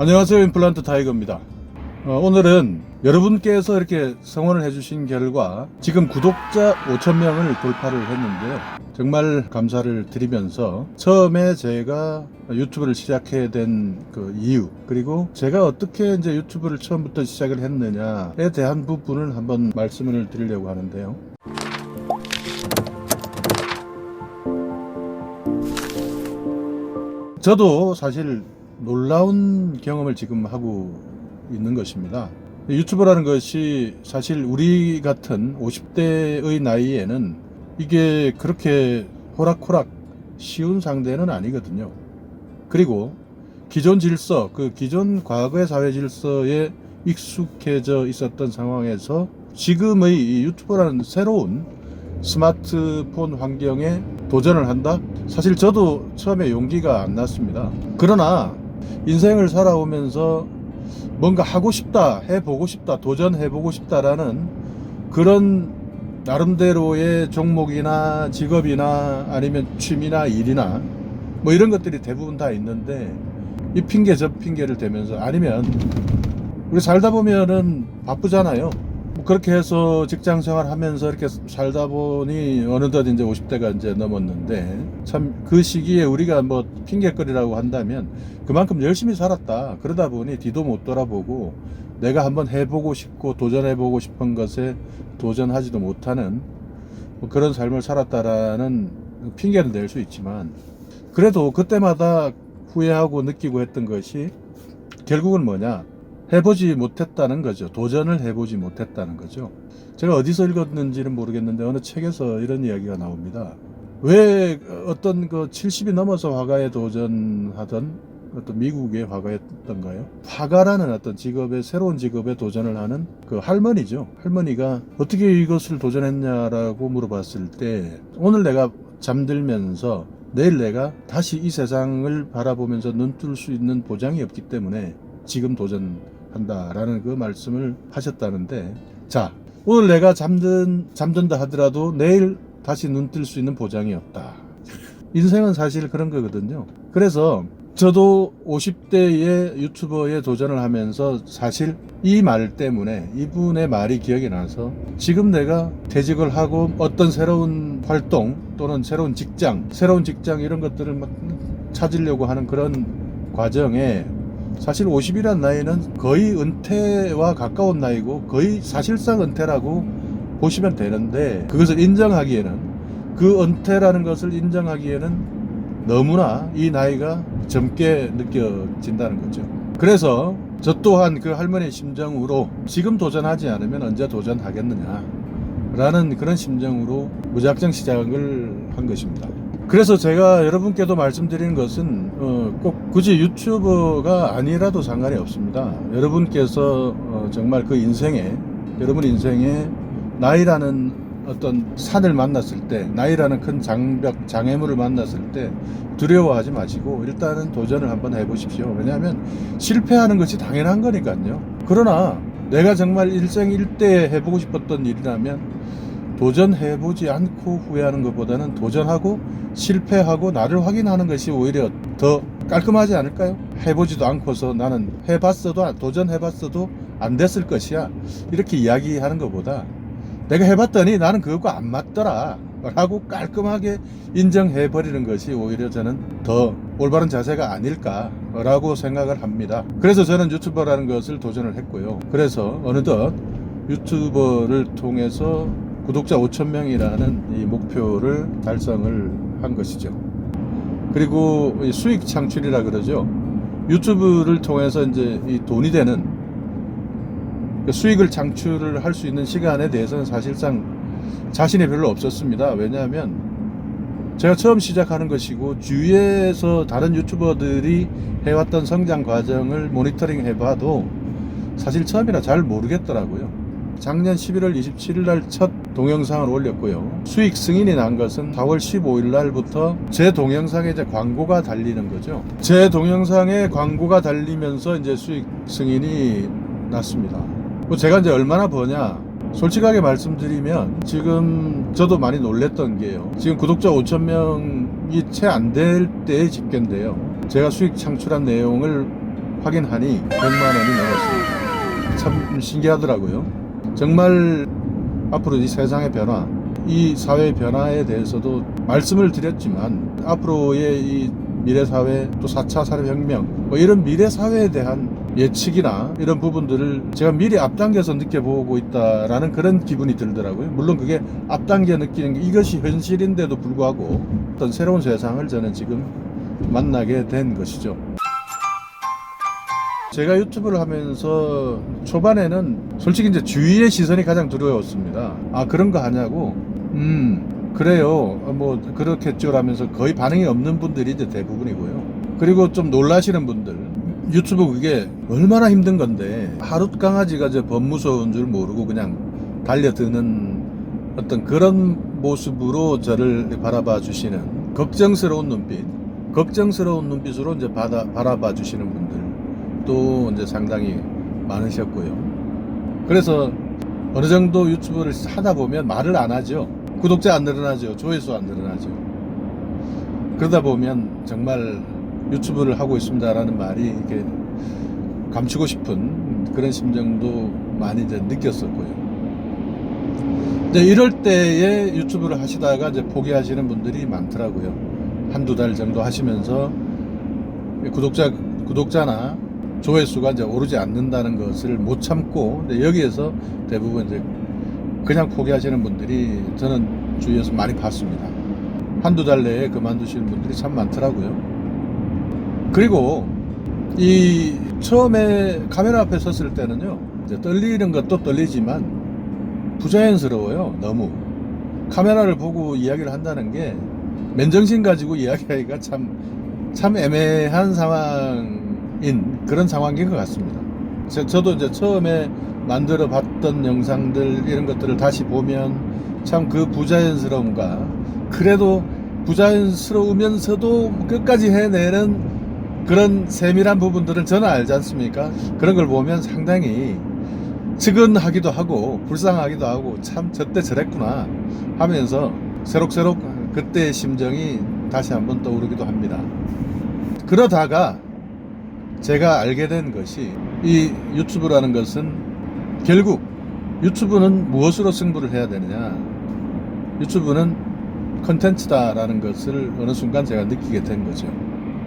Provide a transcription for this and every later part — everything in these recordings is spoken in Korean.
안녕하세요, 임플란트 타이거입니다. 오늘은 여러분께서 이렇게 성원을 해주신 결과 지금 구독자 5,000명을 돌파를 했는데요. 정말 감사를 드리면서 처음에 제가 유튜브를 시작하게 된 그 이유, 그리고 제가 어떻게 이제 유튜브를 처음부터 시작을 했느냐에 대한 부분을 한번 말씀을 드리려고 하는데요. 저도 사실 놀라운 경험을 지금 하고 있는 것입니다. 유튜브라는 것이 사실 우리 같은 50대의 나이에는 이게 그렇게 호락호락 쉬운 상대는 아니거든요. 그리고 기존 질서, 그 기존 과거의 사회 질서에 익숙해져 있었던 상황에서 지금의 이 유튜브라는 새로운 스마트폰 환경에 도전을 한다? 사실 저도 처음에 용기가 안 났습니다. 그러나 인생을 살아오면서 뭔가 하고 싶다, 해보고 싶다, 도전해보고 싶다라는 그런 나름대로의 종목이나 직업이나 아니면 취미나 일이나 뭐 이런 것들이 대부분 다 있는데, 이 핑계 저 핑계를 대면서, 아니면 우리 살다 보면은 바쁘잖아요. 그렇게 해서 직장 생활 하면서 이렇게 살다 보니 어느덧 이제 50대가 이제 넘었는데, 참 그 시기에 우리가 뭐 핑계거리라고 한다면 그만큼 열심히 살았다. 그러다 보니 뒤도 못 돌아보고 내가 한번 해보고 싶고 도전해보고 싶은 것에 도전하지도 못하는 뭐 그런 삶을 살았다라는 핑계를 낼 수 있지만, 그래도 그때마다 후회하고 느끼고 했던 것이 결국은 뭐냐? 해보지 못했다는 거죠. 도전을 해보지 못했다는 거죠. 제가 어디서 읽었는지는 모르겠는데 어느 책에서 이런 이야기가 나옵니다. 왜 어떤 그 70이 넘어서 화가에 도전하던 어떤 미국의 화가였던가요? 화가라는 어떤 직업에, 새로운 직업에 도전을 하는 그 할머니죠. 할머니가 어떻게 이것을 도전했냐라고 물어봤을 때, 오늘 내가 잠들면서 내일 내가 다시 이 세상을 바라보면서 눈 뜰 수 있는 보장이 없기 때문에 지금 도전한다라는 그 말씀을 하셨다는데, 자, 오늘 내가 잠든다 하더라도 내일 다시 눈 뜰 수 있는 보장이 없다. 인생은 사실 그런 거거든요. 그래서 저도 50대의 유튜버에 도전을 하면서 사실 이 말 때문에, 이분의 말이 기억이 나서 지금 내가 퇴직을 하고 어떤 새로운 활동 또는 새로운 직장 이런 것들을 막 찾으려고 하는 그런 과정에, 사실 50이란 나이는 거의 은퇴와 가까운 나이고 거의 사실상 은퇴라고 보시면 되는데, 그것을 인정하기에는, 그 은퇴라는 것을 인정하기에는 너무나 이 나이가 젊게 느껴진다는 거죠. 그래서 저 또한 그 할머니의 심정으로 지금 도전하지 않으면 언제 도전하겠느냐 라는 그런 심정으로 무작정 시작을 한 것입니다. 그래서 제가 여러분께도 말씀드리는 것은 꼭 굳이 유튜버가 아니라도 상관이 없습니다. 여러분께서 정말 그 인생에, 여러분 인생에 나이라는 어떤 산을 만났을 때, 나이라는 큰 장벽, 장애물을 만났을 때 두려워하지 마시고 일단은 도전을 한번 해보십시오. 왜냐하면 실패하는 것이 당연한 거니까요. 그러나 내가 정말 일생 일대에 해보고 싶었던 일이라면 도전해보지 않고 후회하는 것보다는 도전하고 실패하고 나를 확인하는 것이 오히려 더 깔끔하지 않을까요? 해보지도 않고서 나는 해봤어도, 도전해봤어도 안 됐을 것이야, 이렇게 이야기하는 것보다 내가 해봤더니 나는 그것과 안 맞더라 라고 깔끔하게 인정해버리는 것이 오히려 저는 더 올바른 자세가 아닐까 라고 생각을 합니다. 그래서 저는 유튜버라는 것을 도전을 했고요. 그래서 어느덧 유튜버를 통해서 구독자 5,000명이라는 이 목표를 달성을 한 것이죠. 그리고 수익 창출이라 그러죠. 유튜브를 통해서 이제 이 돈이 되는 수익을 창출을 할 수 있는 시간에 대해서는 사실상 자신이 별로 없었습니다. 왜냐하면 제가 처음 시작하는 것이고, 주위에서 다른 유튜버들이 해왔던 성장 과정을 모니터링 해봐도 사실 처음이라 잘 모르겠더라고요. 작년 11월 27일 날 첫 동영상을 올렸고요. 수익 승인이 난 것은 4월 15일 날부터 제 동영상에 이제 광고가 달리는 거죠. 제 동영상에 광고가 달리면서 이제 수익 승인이 났습니다. 제가 이제 얼마나 버냐, 솔직하게 말씀드리면 지금 저도 많이 놀랬던 게요, 지금 구독자 5,000명이 채 안 될 때의 집계인데요, 제가 수익 창출한 내용을 확인하니 100만 원이 넘었습니다. 참 신기하더라고요. 정말 앞으로 이 세상의 변화, 이 사회의 변화에 대해서도 말씀을 드렸지만 앞으로의 이 미래사회, 또 4차 산업혁명, 뭐 이런 미래사회에 대한 예측이나 이런 부분들을 제가 미리 앞당겨서 느껴보고 있다라는 그런 기분이 들더라고요. 물론 그게 앞당겨 느끼는 게 이것이 현실인데도 불구하고 어떤 새로운 세상을 저는 지금 만나게 된 것이죠. 제가 유튜브를 하면서 초반에는 솔직히 이제 주위의 시선이 가장 두려웠습니다. 아, 그런 거 하냐고? 그래요. 뭐 그렇겠죠 라면서 거의 반응이 없는 분들이 이제 대부분이고요. 그리고 좀 놀라시는 분들, 유튜브 그게 얼마나 힘든 건데 하룻 강아지가 저 법무서인 줄 모르고 그냥 달려드는 어떤 그런 모습으로 저를 바라봐 주시는 걱정스러운 눈빛으로 이제 바라봐 주시는 분들도 이제 상당히 많으셨고요. 그래서 어느 정도 유튜브를 하다 보면 말을 안 하죠. 구독자 안 늘어나죠. 조회수 안 늘어나죠. 그러다 보면 정말 유튜브를 하고 있습니다라는 말이 이렇게 감추고 싶은 그런 심정도 많이 이제 느꼈었고요. 이제 이럴 때에 유튜브를 하시다가 이제 포기하시는 분들이 많더라고요. 한두 달 정도 하시면서 구독자나 조회수가 이제 오르지 않는다는 것을 못 참고 여기에서 대부분 이제 그냥 포기하시는 분들이 저는 주위에서 많이 봤습니다. 한두 달 내에 그만두시는 분들이 참 많더라고요. 그리고 이 처음에 카메라 앞에 섰을 때는요, 이제 떨리는 것도 떨리지만 부자연스러워요. 너무 카메라를 보고 이야기를 한다는 게 맨정신 가지고 이야기하기가 참 애매한 상황인 그런 상황인 것 같습니다. 저도 이제 처음에 만들어 봤던 영상들 이런 것들을 다시 보면 참 그 부자연스러움과 그래도 부자연스러우면서도 끝까지 해내는 그런 세밀한 부분들은 저는 알지 않습니까? 그런 걸 보면 상당히 측은하기도 하고 불쌍하기도 하고 참 저때 저랬구나 하면서 새록새록 그때의 심정이 다시 한번 떠오르기도 합니다. 그러다가 제가 알게 된 것이 이 유튜브라는 것은 결국 유튜브는 무엇으로 승부를 해야 되느냐, 유튜브는 컨텐츠다라는 것을 어느 순간 제가 느끼게 된 거죠.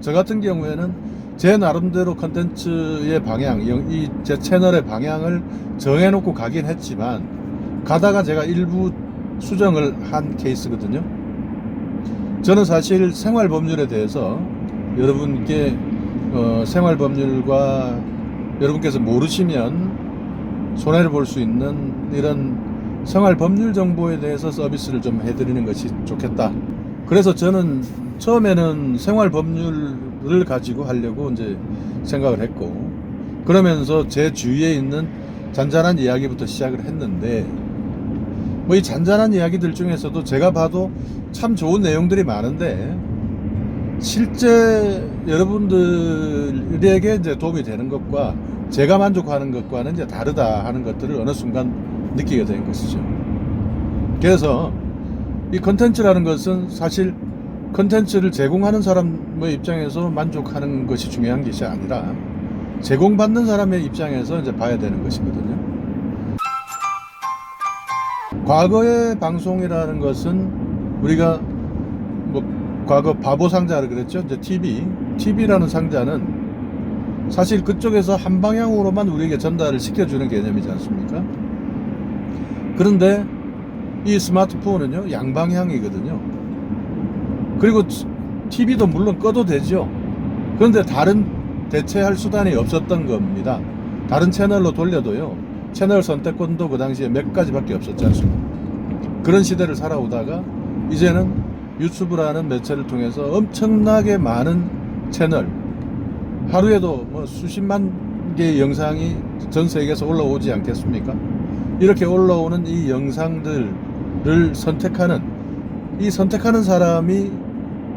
저 같은 경우에는 제 나름대로 컨텐츠의 방향, 제 채널의 방향을 정해놓고 가긴 했지만 가다가 제가 일부 수정을 한 케이스거든요. 저는 사실 생활법률에 대해서 여러분께 생활법률과 여러분께서 모르시면 손해를 볼 수 있는 이런 생활법률 정보에 대해서 서비스를 좀 해드리는 것이 좋겠다. 그래서 저는 처음에는 생활법률을 가지고 하려고 이제 생각을 했고, 그러면서 제 주위에 있는 잔잔한 이야기부터 시작을 했는데, 뭐 이 잔잔한 이야기들 중에서도 제가 봐도 참 좋은 내용들이 많은데 실제 여러분들에게 이제 도움이 되는 것과 제가 만족하는 것과는 이제 다르다 하는 것들을 어느 순간 느끼게 된 것이죠. 그래서 이 컨텐츠라는 것은 사실 컨텐츠를 제공하는 사람의 입장에서 만족하는 것이 중요한 것이 아니라 제공받는 사람의 입장에서 이제 봐야 되는 것이거든요. 과거의 방송이라는 것은 우리가 뭐 과거 바보 상자를 그랬죠. 이제 TV라는 상자는 사실 그쪽에서 한 방향으로만 우리에게 전달을 시켜주는 개념이지 않습니까? 그런데 이 스마트폰은요, 양방향이거든요. 그리고 TV도 물론 꺼도 되죠. 그런데 다른 대체할 수단이 없었던 겁니다. 다른 채널로 돌려도요, 채널 선택권도 그 당시에 몇 가지밖에 없었지 않습니까? 그런 시대를 살아오다가 이제는 유튜브라는 매체를 통해서 엄청나게 많은 채널, 하루에도 뭐 수십만 개의 영상이 전 세계에서 올라오지 않겠습니까? 이렇게 올라오는 이 영상들을 선택하는 사람이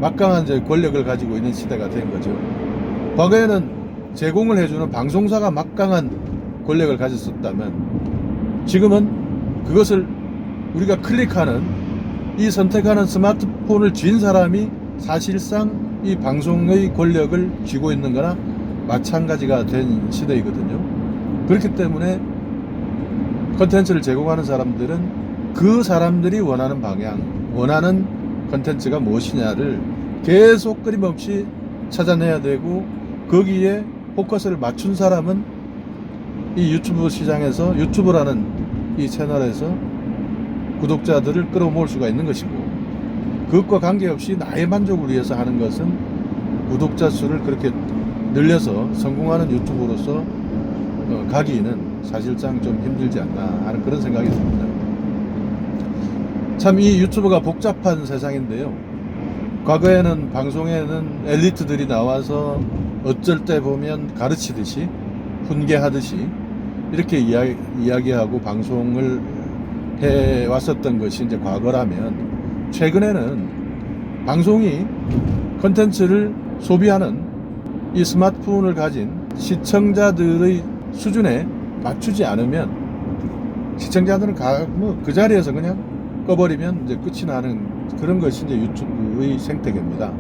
막강한 이제 권력을 가지고 있는 시대가 된 거죠. 과거에는 제공을 해주는 방송사가 막강한 권력을 가졌었다면 지금은 그것을 우리가 클릭하는 이 선택하는 스마트폰을 쥔 사람이 사실상 이 방송의 권력을 쥐고 있는 거나 마찬가지가 된 시대이거든요. 그렇기 때문에 컨텐츠를 제공하는 사람들은 그 사람들이 원하는 방향, 원하는 컨텐츠가 무엇이냐를 계속 끊임없이 찾아내야 되고, 거기에 포커스를 맞춘 사람은 이 유튜브 시장에서, 유튜브라는 이 채널에서 구독자들을 끌어모을 수가 있는 것이고, 그것과 관계없이 나의 만족을 위해서 하는 것은 구독자 수를 그렇게 늘려서 성공하는 유튜브로서 가기는 사실상 좀 힘들지 않나 하는 그런 생각이 듭니다. 참 이 유튜브가 복잡한 세상인데요. 과거에는 방송에는 엘리트들이 나와서 어쩔 때 보면 가르치듯이, 훈계하듯이 이렇게 이야기하고 방송을 해왔었던 것이 이제 과거라면, 최근에는 방송이 컨텐츠를 소비하는 이 스마트폰을 가진 시청자들의 수준에 맞추지 않으면 시청자들은 그 자리에서 그냥 꺼버리면 이제 끝이 나는 그런 것이 이제 유튜브의 생태계입니다.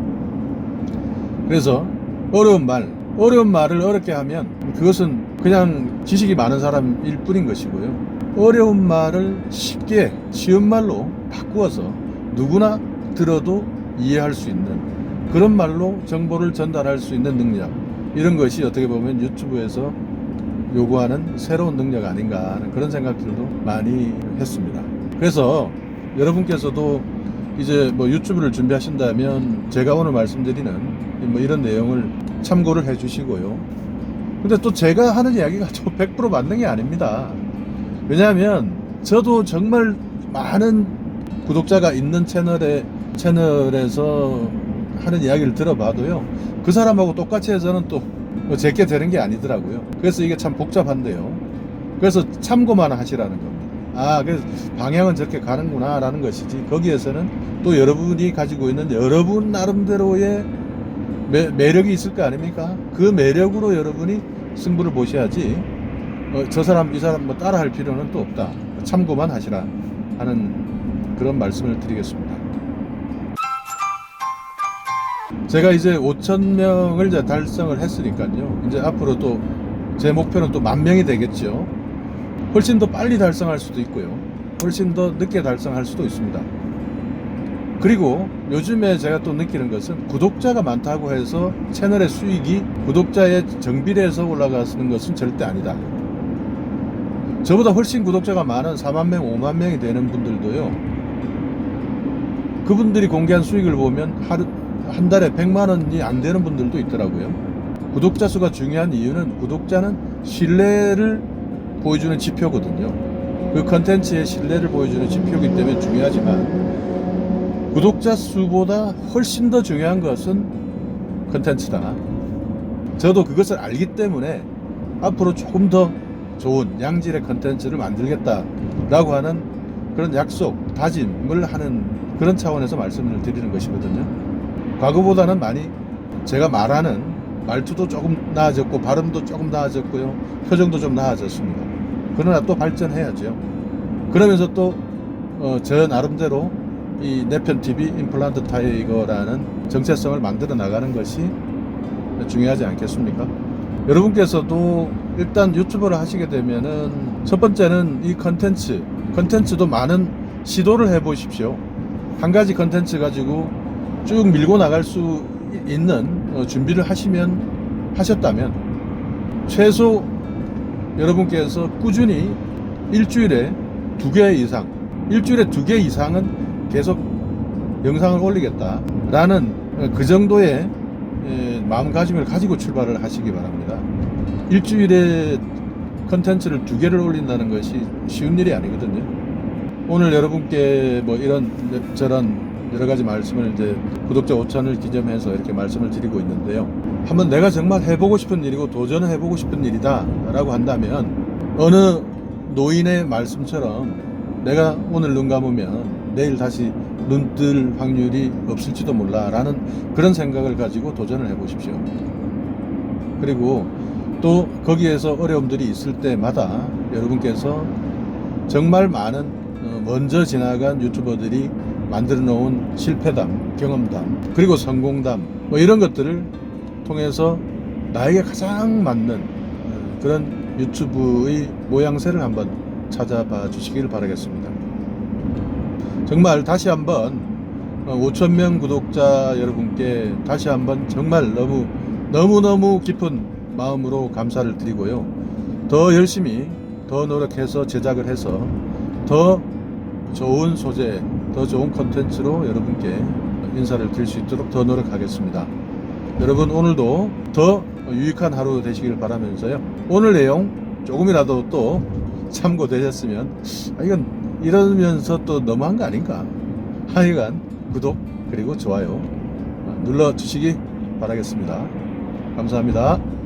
그래서 어려운 말을 어렵게 하면 그것은 그냥 지식이 많은 사람일 뿐인 것이고요. 어려운 말을 쉽게 쉬운 말로 바꾸어서 누구나 들어도 이해할 수 있는 그런 말로 정보를 전달할 수 있는 능력, 이런 것이 어떻게 보면 유튜브에서 요구하는 새로운 능력 아닌가 하는 그런 생각들도 많이 했습니다. 그래서 여러분께서도 이제 뭐 유튜브를 준비하신다면 제가 오늘 말씀드리는 뭐 이런 내용을 참고를 해 주시고요. 근데 또 제가 하는 이야기가 100% 맞는 게 아닙니다. 왜냐하면 저도 정말 많은 구독자가 있는 채널에서 하는 이야기를 들어봐도요, 그 사람하고 똑같이 해서는 또 제게 되는 게 아니더라고요. 그래서 이게 참 복잡한데요. 그래서 참고만 하시라는 겁니다. 그래서 방향은 저렇게 가는구나 라는 것이지, 거기에서는 또 여러분이 가지고 있는 여러분 나름대로의 매력이 있을 거 아닙니까? 그 매력으로 여러분이 승부를 보셔야지, 저 사람 이 사람 뭐 따라 할 필요는 또 없다, 참고만 하시라 하는 그런 말씀을 드리겠습니다. 제가 이제 5,000명을 이제 달성을 했으니까요, 이제 앞으로 또 제 목표는 또 10,000명이 되겠죠. 훨씬 더 빨리 달성할 수도 있고요, 훨씬 더 늦게 달성할 수도 있습니다. 그리고 요즘에 제가 또 느끼는 것은, 구독자가 많다고 해서 채널의 수익이 구독자의 정비례해서 올라가는 것은 절대 아니다. 저보다 훨씬 구독자가 많은 40,000명, 50,000명이 되는 분들도요, 그분들이 공개한 수익을 보면 한 달에 100만 원이 안 되는 분들도 있더라고요. 구독자 수가 중요한 이유는, 구독자는 신뢰를 보여주는 지표거든요. 그 컨텐츠의 신뢰를 보여주는 지표이기 때문에 중요하지만, 구독자 수보다 훨씬 더 중요한 것은 컨텐츠다. 저도 그것을 알기 때문에 앞으로 조금 더 좋은 양질의 컨텐츠를 만들겠다라고 하는 그런 약속, 다짐을 하는 그런 차원에서 말씀을 드리는 것이거든요. 과거보다는 많이 제가 말하는 말투도 조금 나아졌고, 발음도 조금 나아졌고요, 표정도 좀 나아졌습니다. 그러나 또 발전해야죠. 그러면서 또 저 나름대로 이 내편TV 임플란트 타이거라는 정체성을 만들어 나가는 것이 중요하지 않겠습니까? 여러분께서도 일단 유튜브를 하시게 되면은, 첫 번째는 이 컨텐츠도 많은 시도를 해 보십시오. 한 가지 컨텐츠 가지고 쭉 밀고 나갈 수 있는 준비를 하셨다면, 최소 여러분께서 꾸준히 일주일에 2개 이상은 계속 영상을 올리겠다라는 그 정도의 마음가짐을 가지고 출발을 하시기 바랍니다. 일주일에 컨텐츠를 2개를 올린다는 것이 쉬운 일이 아니거든요. 오늘 여러분께 뭐 이런 저런 여러 가지 말씀을 이제 구독자 5,000을 기점해서 이렇게 말씀을 드리고 있는데요. 한번 내가 정말 해보고 싶은 일이고 도전을 해보고 싶은 일이다 라고 한다면, 어느 노인의 말씀처럼 내가 오늘 눈 감으면 내일 다시 눈 뜰 확률이 없을지도 몰라 라는 그런 생각을 가지고 도전을 해보십시오. 그리고 또 거기에서 어려움들이 있을 때마다 여러분께서 정말 많은 먼저 지나간 유튜버들이 만들어 놓은 실패담, 경험담, 그리고 성공담, 뭐 이런 것들을 통해서 나에게 가장 맞는 그런 유튜브의 모양새를 한번 찾아봐 주시길 바라겠습니다. 정말 다시 한번 5,000명 구독자 여러분께 다시 한번 정말 너무너무 깊은 마음으로 감사를 드리고요. 더 열심히 더 노력해서 제작을 해서 더 좋은 소재, 더 좋은 콘텐츠로 여러분께 인사를 드릴 수 있도록 더 노력하겠습니다. 여러분 오늘도 더 유익한 하루 되시길 바라면서요. 오늘 내용 조금이라도 또 참고되셨으면 이건 이러면서 또 너무한 거 아닌가? 하여간 구독 그리고 좋아요 눌러주시기 바라겠습니다. 감사합니다.